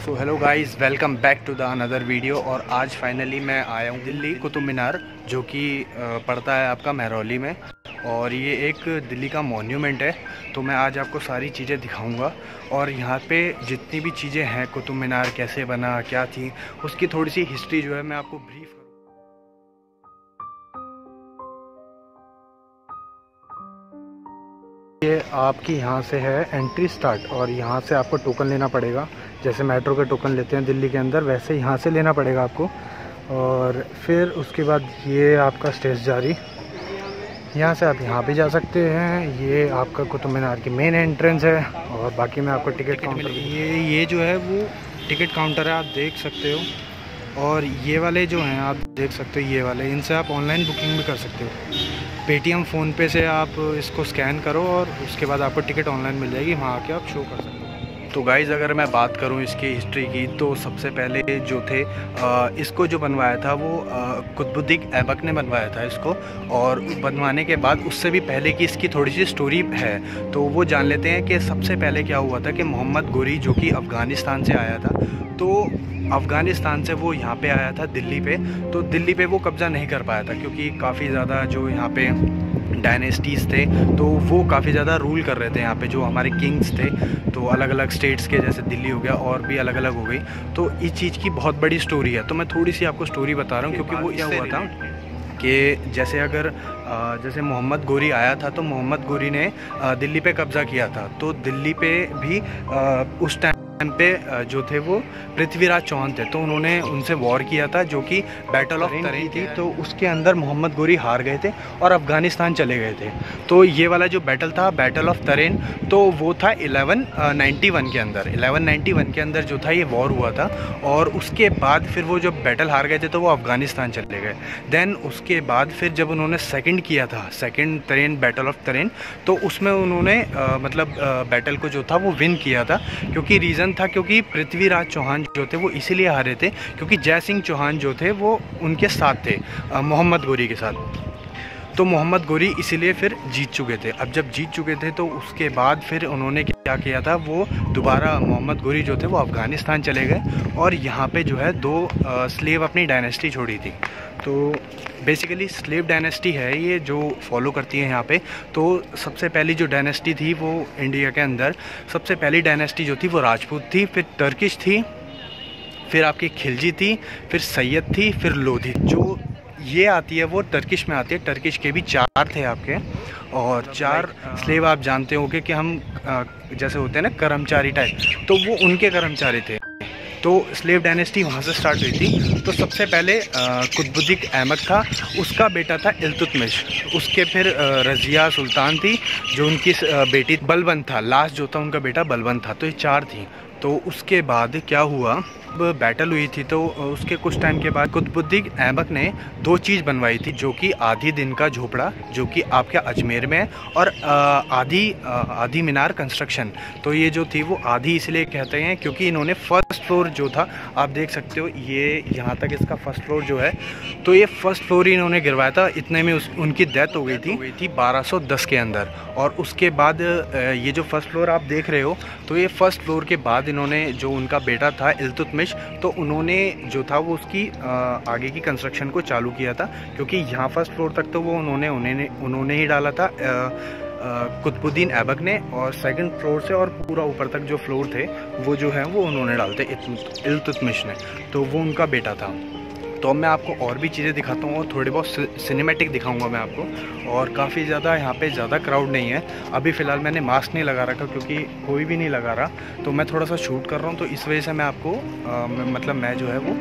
So hello guys, welcome back to the another video. और आज finally मैं आया हूँ दिल्ली कुतुब मीनार, जो कि पड़ता है आपका महरौली में। और ये एक दिल्ली का मॉन्यूमेंट है। तो मैं आज आपको सारी चीज़ें दिखाऊंगा और यहाँ पे जितनी भी चीज़ें हैं, कुतुब मीनार कैसे बना, क्या थी, उसकी थोड़ी सी हिस्ट्री जो है मैं आपको ब्रीफ करूँ। ये आपकी यहाँ से है एंट्री स्टार्ट, और यहाँ से आपको टोकन लेना पड़ेगा। जैसे मेट्रो के टोकन लेते हैं दिल्ली के अंदर, वैसे यहाँ से लेना पड़ेगा आपको। और फिर उसके बाद ये आपका स्टेज जारी, यहाँ से आप यहाँ भी जा सकते हैं। ये आपका कुतुब मीनार की मेन एंट्रेंस है। और बाकी मैं आपको टिकट काउंटर, ये जो है वो टिकट काउंटर है, आप देख सकते हो। और ये वाले जो हैं आप देख सकते हो, ये वाले, इनसे आप ऑनलाइन बुकिंग भी कर सकते हो। पेटीएम फ़ोनपे से आप इसको स्कैन करो और उसके बाद आपको टिकट ऑनलाइन मिल जाएगी, वहाँ आके आप शो कर सकते हो। तो गाइज़, अगर मैं बात करूँ इसकी हिस्ट्री की, तो सबसे पहले जो थे इसको जो बनवाया था वो कुतुबुद्दीन ऐबक ने बनवाया था इसको। और बनवाने के बाद उससे भी पहले की इसकी थोड़ी सी स्टोरी है, तो वो जान लेते हैं कि सबसे पहले क्या हुआ था कि मोहम्मद गोरी, जो कि अफ़गानिस्तान से आया था, तो अफ़गानिस्तान से वो यहाँ पे आया था दिल्ली पे। तो दिल्ली पे वो कब्ज़ा नहीं कर पाया था, क्योंकि काफ़ी ज़्यादा जो यहाँ पे डायनेस्टीज़ थे, तो वो काफ़ी ज़्यादा रूल कर रहे थे यहाँ पे, जो हमारे किंग्स थे। तो अलग अलग स्टेट्स के, जैसे दिल्ली हो गया और भी अलग अलग हो गई। तो इस चीज़ की बहुत बड़ी स्टोरी है। तो मैं थोड़ी सी आपको स्टोरी बता रहा हूँ, क्योंकि वो क्या हुआ था कि जैसे अगर जैसे मोहम्मद गोरी आया था, तो मोहम्मद गोरी ने दिल्ली पे कब्ज़ा किया था। तो दिल्ली पे भी उस टाइम पे जो थे वो पृथ्वीराज चौहान थे, तो उन्होंने उनसे वॉर किया था, जो कि बैटल ऑफ तरेन थी। तो उसके अंदर मोहम्मद गोरी हार गए थे और अफ़गानिस्तान चले गए थे। तो ये वाला जो बैटल था, बैटल ऑफ तरेन, तो वो था 1191 के अंदर। 1191 के अंदर जो था ये वॉर हुआ था। और उसके बाद फिर वो जब बैटल हार गए थे, तो वो अफ़गानिस्तान चले गए। देन उसके बाद फिर जब उन्होंने सेकंड किया था, सेकंड तरेन, बैटल ऑफ तरेन, तो उसमें उन्होंने बैटल को जो था वो विन किया था। क्योंकि रीज़न था, क्योंकि पृथ्वीराज चौहान जो थे वो इसीलिए हारे थे क्योंकि जय सिंह चौहान जो थे वो उनके साथ थे, मोहम्मद गोरी के साथ। तो मोहम्मद गोरी इसीलिए फिर जीत चुके थे। अब जब जीत चुके थे, तो उसके बाद फिर उन्होंने क्या किया था, वो दोबारा मोहम्मद गोरी जो थे वो अफ़गानिस्तान चले गए और यहाँ पे जो है दो स्लेव अपनी डायनेस्टी छोड़ी थी। तो बेसिकली स्लेव डायनेस्टी है ये, जो फॉलो करती है यहाँ पे। तो सबसे पहली जो डायनेस्टी थी वो इंडिया के अंदर, सबसे पहली डायनेस्टी जो थी वो राजपूत थी, फिर टर्किश थी, फिर आपकी खिलजी थी, फिर सैयद थी, फिर लोधी। जो ये आती है वो टर्किश में आती है। टर्किश के भी चार थे आपके। और चार स्लेव आप जानते होंगे कि हम जैसे होते हैं ना कर्मचारी टाइप, तो वो उनके कर्मचारी थे। तो स्लेव डायनेस्टी वहाँ से स्टार्ट हुई थी। तो सबसे पहले कुतुबुद्दीन ऐबक था, उसका बेटा था इल्तुतमिश। उसके फिर रज़िया सुल्तान थी, जो उनकी बेटी बलबन था। लास्ट जो था उनका बेटा बलबन था। तो ये चार थी। तो उसके बाद क्या हुआ, बैटल हुई थी, तो उसके कुछ टाइम के बाद कुतुबुद्दीन ऐबक ने दो चीज़ बनवाई थी, जो कि आधी दिन का झोपड़ा, जो कि आपके अजमेर में है, और आधी मीनार कंस्ट्रक्शन। तो ये जो थी वो आधी इसलिए कहते हैं क्योंकि इन्होंने फर्स्ट फ्लोर जो था, आप देख सकते हो, ये यहाँ तक इसका फर्स्ट फ्लोर जो है, तो ये फर्स्ट फ्लोर ही इन्होंने गिरवाया था। इतने में उनकी डेथ हो गई थी 1210 के अंदर। और उसके बाद ये जो फर्स्ट फ्लोर आप देख रहे हो, तो ये फर्स्ट फ्लोर के बाद इन्होंने, जो उनका बेटा था इल्तुतमिश, तो उन्होंने जो था वो उसकी आगे की कंस्ट्रक्शन को चालू किया था। क्योंकि यहाँ फर्स्ट फ्लोर तक तो वो उन्होंने ही डाला था, कुतुबुद्दीन ऐबक ने। और सेकंड फ्लोर से और पूरा ऊपर तक जो फ्लोर थे वो जो है वो उन्होंने डालते इल्तुतमिश ने। तो वो उनका बेटा था। तो अब मैं आपको और भी चीज़ें दिखाता हूँ और थोड़ी बहुत सिनेमैटिक दिखाऊंगा मैं आपको। और काफ़ी ज़्यादा यहाँ पे ज़्यादा क्राउड नहीं है। अभी फ़िलहाल मैंने मास्क नहीं लगा रखा, क्योंकि कोई भी नहीं लगा रहा। तो मैं थोड़ा सा शूट कर रहा हूँ, तो इस वजह से मैं आपको मैं जो है वो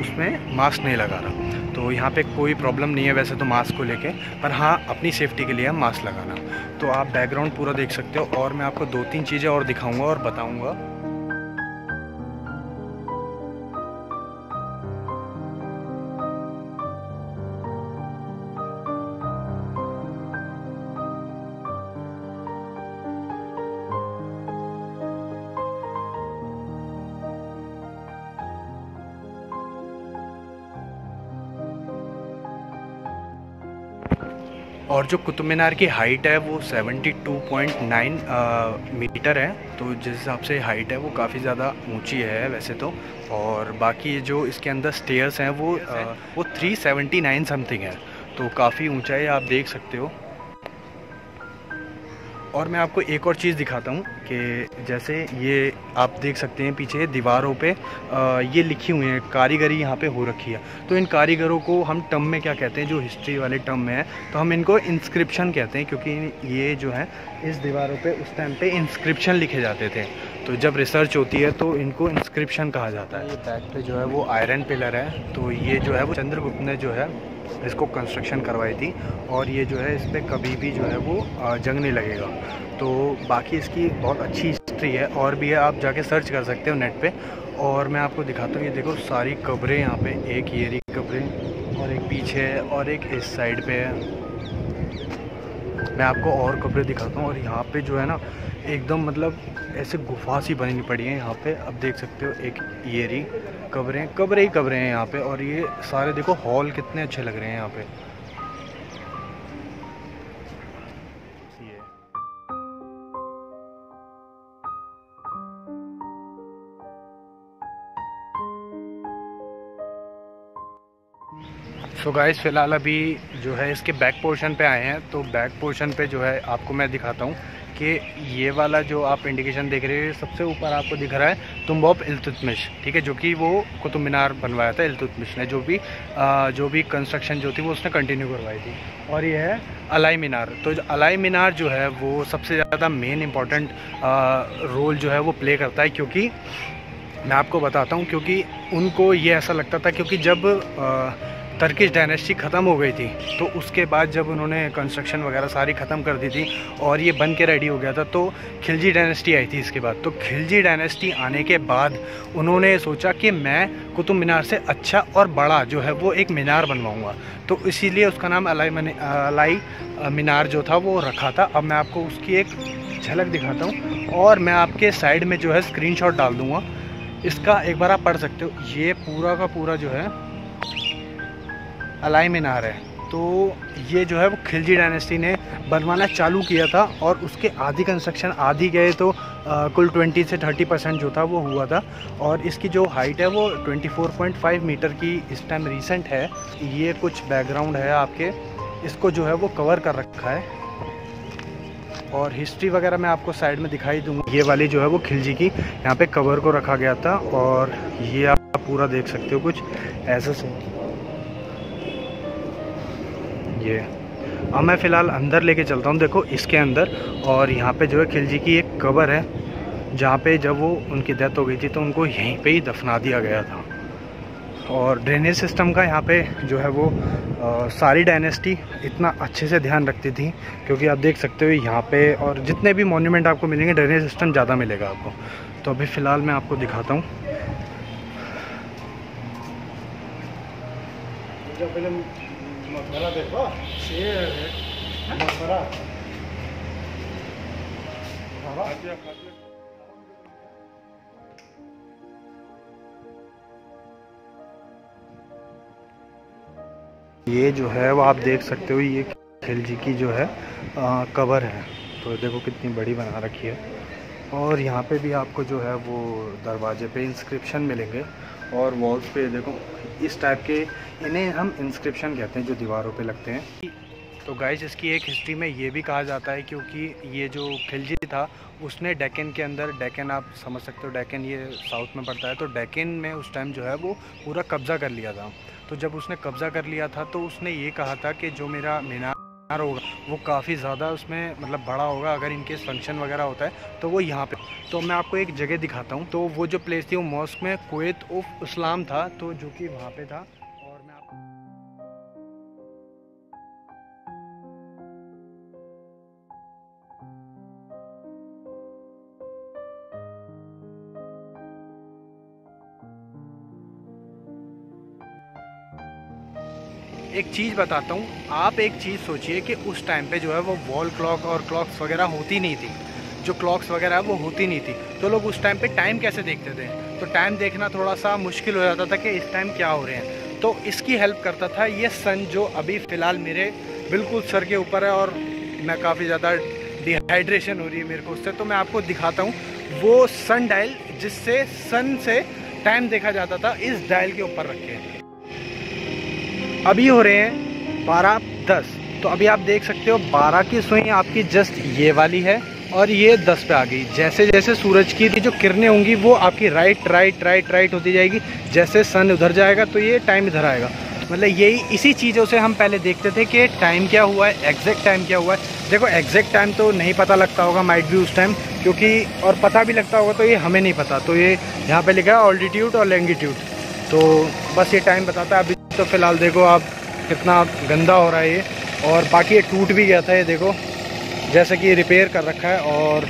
उसमें मास्क नहीं लगा रहा। तो यहाँ पे कोई प्रॉब्लम नहीं है वैसे तो मास्क को लेके, पर हाँ, अपनी सेफ्टी के लिए हम मास्क लगाना। तो आप बैकग्राउंड पूरा देख सकते हो, और मैं आपको दो तीन चीज़ें और दिखाऊँगा और बताऊँगा। और जो कुतुब मीनार की हाइट है वो 72.9 मीटर है। तो जिस हिसाब से हाइट है वो काफ़ी ज़्यादा ऊंची है वैसे तो। और बाकी जो इसके अंदर स्टेयर्स हैं वो 379 समथिंग है, तो काफ़ी ऊंचाई आप देख सकते हो। और मैं आपको एक और चीज़ दिखाता हूँ कि जैसे ये आप देख सकते हैं पीछे दीवारों पे ये लिखी हुई है, कारीगरी यहाँ पे हो रखी है। तो इन कारीगरों को हम टर्म में क्या कहते हैं, जो हिस्ट्री वाले टर्म में है, तो हम इनको इंस्क्रिप्शन कहते हैं, क्योंकि ये जो है इस दीवारों पे उस टाइम पे इंस्क्रिप्शन लिखे जाते थे। तो जब रिसर्च होती है तो इनको इंस्क्रिप्शन कहा जाता है। ये बैक पे जो है वो आयरन पिलर है, तो ये जो है वो चंद्रगुप्त ने जो है इसको कंस्ट्रक्शन करवाई थी। और ये जो है इस पर कभी भी जो है वो जंग नहीं लगेगा। तो बाकी इसकी बहुत अच्छी हिस्ट्री है और भी है, आप जाके सर्च कर सकते हो नेट पे। और मैं आपको दिखाता हूँ, ये देखो सारी कब्रें यहाँ पे, एक ये रही कब्रें और एक पीछे है और एक इस साइड पे है। मैं आपको और कब्रें दिखाता हूँ। और यहाँ पे जो है ना एकदम मतलब ऐसे गुफा सी बनी पड़ी है यहाँ पे, अब देख सकते हो। एक ये रही कब्रें ही कब्रें हैं यहाँ पे। और ये सारे देखो हॉल कितने अच्छे लग रहे हैं यहाँ पे। सो गाइस फ़िलहाल अभी जो है इसके बैक पोर्शन पे आए हैं। तो बैक पोर्शन पे जो है आपको मैं दिखाता हूँ कि ये वाला जो आप इंडिकेशन देख रहे हो, सबसे ऊपर आपको दिख रहा है तुम ऑफ इल्तुतमिश, ठीक है, जो कि वो कुतुब मीनार बनवाया था इल्तुतमिश ने, जो भी कंस्ट्रक्शन जो थी वो उसने कंटिन्यू करवाई थी। और ये है अलाई मीनार। तो जो अलाई मीनार जो है वो सबसे ज़्यादा मेन इम्पॉर्टेंट रोल जो है वो प्ले करता है, क्योंकि मैं आपको बताता हूँ, क्योंकि उनको ये ऐसा लगता था, क्योंकि जब टर्किश डायनेस्टी ख़त्म हो गई थी तो उसके बाद जब उन्होंने कंस्ट्रक्शन वगैरह सारी ख़त्म कर दी थी और ये बन के रेडी हो गया था, तो खिलजी डायनेस्टी आई थी इसके बाद। तो खिलजी डायनेस्टी आने के बाद उन्होंने सोचा कि मैं कुतुब मीनार से अच्छा और बड़ा जो है वो एक मीनार बनवाऊँगा। तो इसीलिए उसका नाम अलाई मीनार जो था वो रखा था। अब मैं आपको उसकी एक झलक दिखाता हूँ और मैं आपके साइड में जो है स्क्रीनशॉट डाल दूँगा इसका, एक बार आप पढ़ सकते हो। ये पूरा का पूरा जो है अलाई मीनार है। तो ये जो है वो खिलजी डायनेस्टी ने बनवाना चालू किया था और उसके आधी कंस्ट्रक्शन आधी गए, तो कुल 20 से 30% जो था वो हुआ था। और इसकी जो हाइट है वो 24.5 मीटर की इस टाइम रीसेंट है। ये कुछ बैकग्राउंड है आपके, इसको जो है वो कवर कर रखा है। और हिस्ट्री वगैरह मैं आपको साइड में दिखाई दूँगा। ये वाली जो है वो खिलजी की यहाँ पे कवर को रखा गया था। और ये आप पूरा देख सकते हो कुछ ऐसा से। ये अब मैं फ़िलहाल अंदर लेके चलता हूँ, देखो इसके अंदर। और यहाँ पे जो है खिलजी की एक कब्र है, जहाँ पे जब वो उनकी डेथ हो गई थी तो उनको यहीं पे ही दफना दिया गया था। और ड्रेनेज सिस्टम का यहाँ पे जो है वो सारी डायनेस्टी इतना अच्छे से ध्यान रखती थी, क्योंकि आप देख सकते हो यहाँ पे और जितने भी मॉन्यूमेंट आपको मिलेंगे ड्रेनेज सिस्टम ज़्यादा मिलेगा आपको। तो अभी फ़िलहाल मैं आपको दिखाता हूँ। ये जो है वो आप देख सकते हो, ये खिलजी की जो है कब्र है। तो देखो कितनी बड़ी बना रखी है। और यहाँ पे भी आपको जो है वो दरवाजे पे इंस्क्रिप्शन मिलेंगे और वॉल्स पे देखो इस टाइप के, इन्हें हम इंस्क्रिप्शन कहते हैं जो दीवारों पे लगते हैं। तो गाइस इसकी एक हिस्ट्री में ये भी कहा जाता है, क्योंकि ये जो खिलजी था उसने डेक्कन के अंदर, डेक्कन आप समझ सकते हो, डेक्कन ये साउथ में पड़ता है, तो डेक्कन में उस टाइम जो है वो पूरा कब्ज़ा कर लिया था। तो जब उसने कब्ज़ा कर लिया था तो उसने ये कहा था कि जो मेरा मीनार होगा वो काफ़ी ज़्यादा उसमें मतलब बड़ा होगा, अगर इनके फंक्शन वगैरह होता है तो वो यहाँ पे। तो मैं आपको एक जगह दिखाता हूँ। तो वो जो प्लेस थी वो मॉस्क में कुवैत ऑफ इस्लाम था, तो जो कि वहाँ पे था। और मैं आपको एक चीज़ बताता हूँ। आप एक चीज़ सोचिए कि उस टाइम पे जो है वो वॉल क्लॉक और क्लॉक्स वगैरह होती नहीं थी, जो क्लॉक्स वगैरह है वो होती नहीं थी। तो लोग उस टाइम पे टाइम कैसे देखते थे? तो टाइम देखना थोड़ा सा मुश्किल हो जाता था कि इस टाइम क्या हो रहे हैं। तो इसकी हेल्प करता था ये सन जो अभी फ़िलहाल मेरे बिल्कुल सर के ऊपर है और मैं काफ़ी ज़्यादा डिहाइड्रेशन हो रही है मेरे को उससे। तो मैं आपको दिखाता हूँ वो सन डायल जिससे सन से टाइम देखा जाता था, इस डायल के ऊपर रखे हैं। अभी हो रहे हैं 12:10। तो अभी आप देख सकते हो 12 की सुई आपकी जस्ट ये वाली है और ये 10 पे आ गई। जैसे जैसे सूरज की जो किरणें होंगी वो आपकी राइट राइट राइट राइट होती जाएगी। जैसे सन उधर जाएगा तो ये टाइम इधर आएगा। मतलब यही इसी चीज़ों से हम पहले देखते थे कि टाइम क्या हुआ है, एग्जैक्ट टाइम क्या हुआ है। देखो एग्जैक्ट टाइम तो नहीं पता लगता होगा, माइट भी उस टाइम, क्योंकि और पता भी लगता होगा तो ये हमें नहीं पता। तो ये यहाँ पे लिखा है ऑल्टीट्यूड और लॉन्गिट्यूड, तो बस ये टाइम बताता है। अभी तो फ़िलहाल देखो आप कितना गंदा हो रहा है ये, और बाकी ये टूट भी गया था, ये देखो जैसे कि रिपेयर कर रखा है। और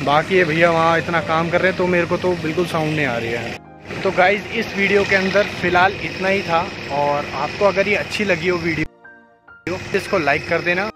बाकी ये भैया वहाँ इतना काम कर रहे हैं तो मेरे को तो बिल्कुल साउंड नहीं आ रही है। तो गाइज़ इस वीडियो के अंदर फ़िलहाल इतना ही था, और आपको अगर ये अच्छी लगी हो वीडियो इसको लाइक कर देना